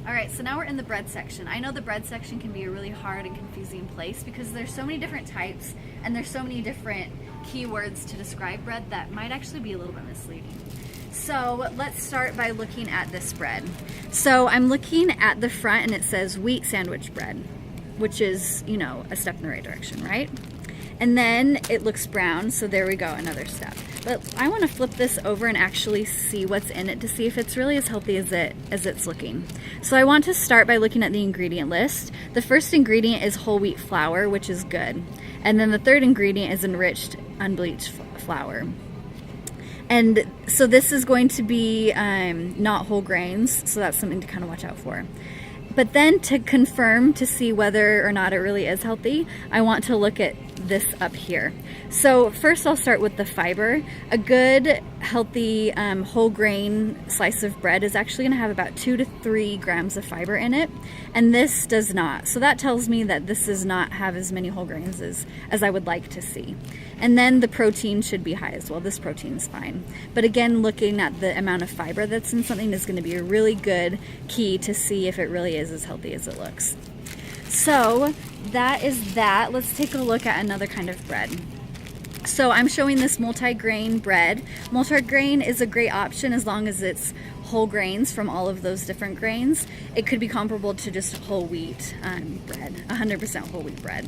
All right, so now we're in the bread section. I know the bread section can be a really hard and confusing place because there's so many different types and there's so many different keywords to describe bread that might actually be a little bit misleading. So let's start by looking at this bread. So I'm looking at the front and it says wheat sandwich bread, which is, you know, a step in the right direction, right? And then it looks brown, so there we go, another step. But I want to flip this over and actually see what's in it to see if it's really as healthy as it's looking. So I want to start by looking at the ingredient list. The first ingredient is whole wheat flour, which is good. And then the third ingredient is enriched unbleached flour. And so this is going to be not whole grains, so that's something to kind of watch out for. But then to confirm to see whether or not it really is healthy, I want to look at this up here. So first I'll start with the fiber. A good healthy whole grain slice of bread is actually going to have about 2 to 3 grams of fiber in it, and this does not. So that tells me that this does not have as many whole grains as I would like to see. And then the protein should be high as well. This protein is fine. But again, looking at the amount of fiber that's in something is going to be a really good key to see if it really is as healthy as it looks. So that is that. Let's take a look at another kind of bread. So I'm showing this multi-grain bread. Multi-grain is a great option as long as it's whole grains from all of those different grains. It could be comparable to just whole wheat bread, 100% whole wheat bread.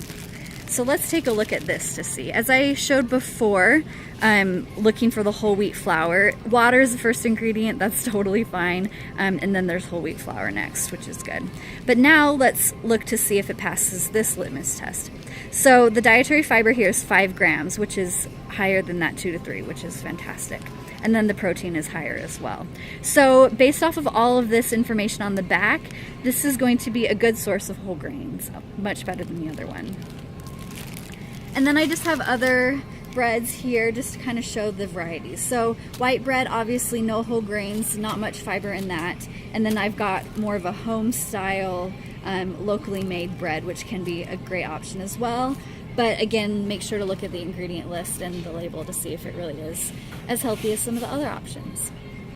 So let's take a look at this to see. As I showed before, I'm looking for the whole wheat flour. Water is the first ingredient, that's totally fine. And then there's whole wheat flour next, which is good. But now let's look to see if it passes this litmus test. So the dietary fiber here is 5 grams, which is higher than that 2 to 3, which is fantastic. And then the protein is higher as well. So based off of all of this information on the back, this is going to be a good source of whole grains, much better than the other one. And then I just have other breads here just to kind of show the varieties. So white bread, obviously no whole grains, not much fiber in that. And then I've got more of a home style, locally made bread, which can be a great option as well. But again, make sure to look at the ingredient list and the label to see if it really is as healthy as some of the other options.